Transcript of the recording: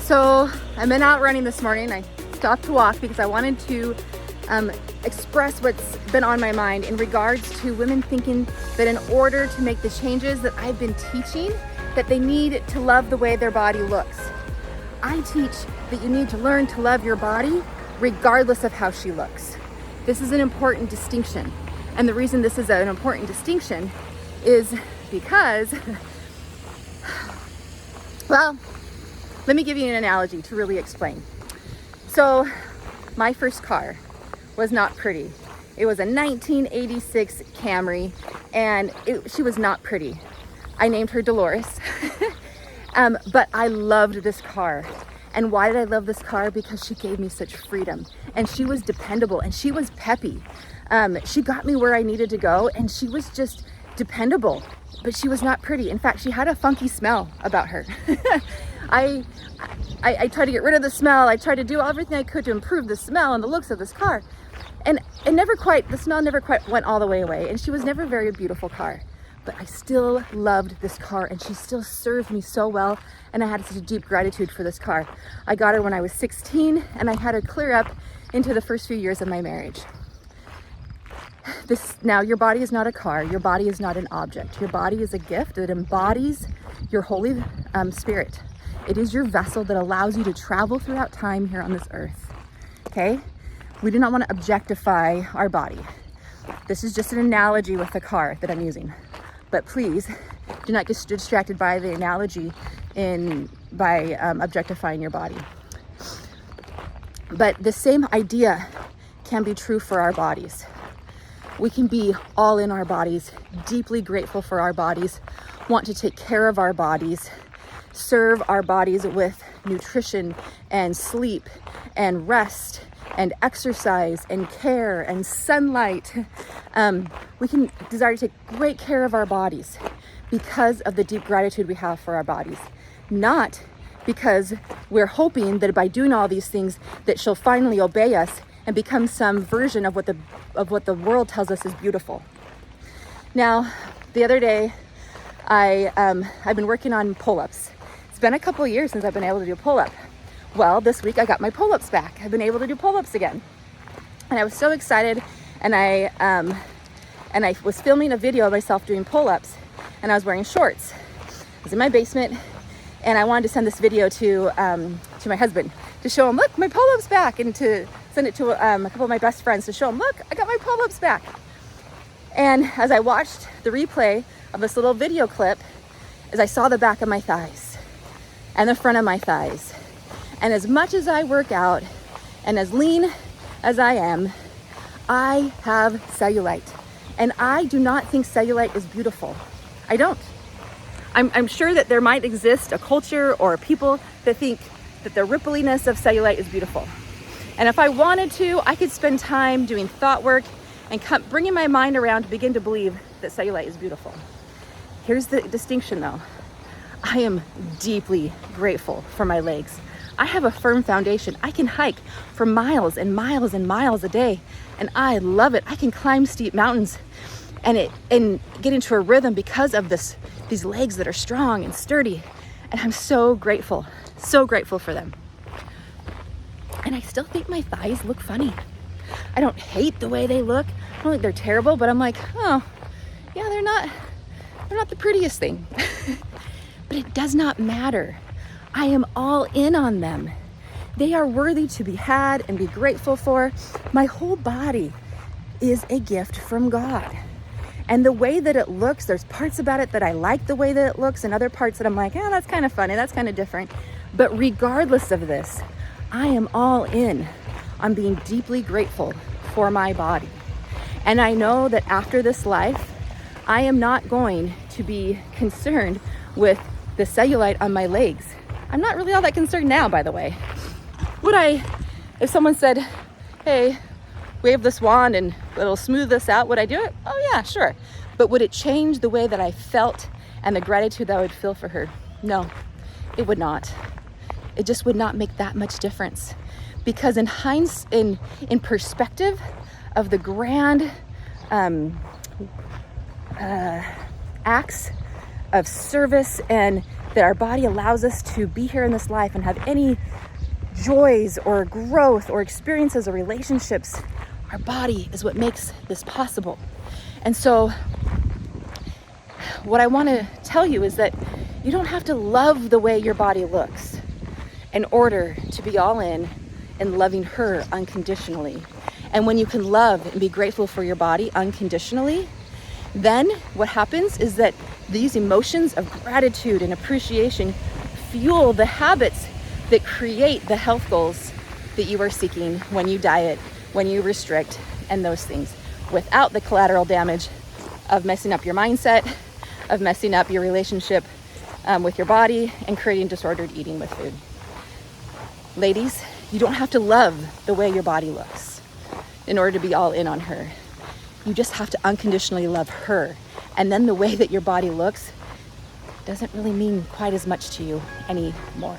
So I've been out running this morning. I stopped to walk because I wanted to express what's been on my mind in regards to women thinking that in order to make the changes that I've been teaching, that they need to love the way their body looks. I teach that you need to learn to love your body regardless of how she looks. This is an important distinction. And the reason this is an important distinction is because, well, let me give you an analogy to really explain. So my first car was not pretty. It was a 1986 Camry, and she was not pretty. I named her Dolores, but I loved this car. And why did I love this car? Because she gave me such freedom, and she was dependable, and she was peppy. She got me where I needed to go, and she was just dependable, but she was not pretty. In fact, she had a funky smell about her. I tried to get rid of the smell. I tried to do everything I could to improve the smell and the looks of this car. And the smell never quite went all the way away. And she was never a very beautiful car. But I still loved this car, and she still served me so well. And I had such a deep gratitude for this car. I got her when I was 16, and I had her clear up into the first few years of my marriage. Now, your body is not a car. Your body is not an object. Your body is a gift that embodies your Holy Spirit. It is your vessel that allows you to travel throughout time here on this earth, okay? We do not want to objectify our body. This is just an analogy with the car that I'm using. But please, do not get distracted by the analogy by objectifying your body. But the same idea can be true for our bodies. We can be all in our bodies, deeply grateful for our bodies, want to take care of our bodies, serve our bodies with nutrition and sleep and rest and exercise and care and sunlight. We can desire to take great care of our bodies because of the deep gratitude we have for our bodies, not because we're hoping that by doing all these things that she'll finally obey us and become some version of what the world tells us is beautiful. Now, the other day, I've been working on pull-ups. It's been a couple of years since I've been able to do a pull-up. Well, this week I got my pull-ups back. I've been able to do pull-ups again. And I was so excited, and I was filming a video of myself doing pull-ups, and I was wearing shorts. I was in my basement, and I wanted to send this video to my husband to show him, look, my pull-ups back, and to send it to a couple of my best friends to show him, look, I got my pull-ups back. And as I watched the replay of this little video clip, as I saw the back of my thighs and the front of my thighs, and as much as I work out and as lean as I am, I have cellulite. And I do not think cellulite is beautiful. I don't. I'm sure that there might exist a culture or people that think that the rippliness of cellulite is beautiful. And if I wanted to, I could spend time doing thought work and bringing my mind around to begin to believe that cellulite is beautiful. Here's the distinction though. I am deeply grateful for my legs. I have a firm foundation. I can hike for miles and miles and miles a day, and I love it. I can climb steep mountains and get into a rhythm because of these legs that are strong and sturdy. And I'm so grateful for them. And I still think my thighs look funny. I don't hate the way they look. I don't think they're terrible, but I'm like, oh, yeah, they're not the prettiest thing. But it does not matter. I am all in on them. They are worthy to be had and be grateful for. My whole body is a gift from God. And the way that it looks, there's parts about it that I like the way that it looks, and other parts that I'm like, that's kind of funny, that's kind of different. But regardless of this, I am all in on being deeply grateful for my body. And I know that after this life, I am not going to be concerned with the cellulite on my legs. I'm not really all that concerned now, by the way. If someone said, hey, wave this wand and it'll smooth this out, would I do it? Oh yeah, sure. But would it change the way that I felt and the gratitude that I would feel for her? No, it would not. It just would not make that much difference. Because in perspective of the grand acts of service and that our body allows us to be here in this life and have any joys or growth or experiences or relationships, our body is what makes this possible. And so what I want to tell you is that you don't have to love the way your body looks in order to be all in and loving her unconditionally. And when you can love and be grateful for your body unconditionally, then what happens is that these emotions of gratitude and appreciation fuel the habits that create the health goals that you are seeking when you diet, when you restrict, and those things, without the collateral damage of messing up your mindset, of messing up your relationship with your body, and creating disordered eating with food. Ladies, you don't have to love the way your body looks in order to be all in on her. You just have to unconditionally love her. And then the way that your body looks doesn't really mean quite as much to you anymore.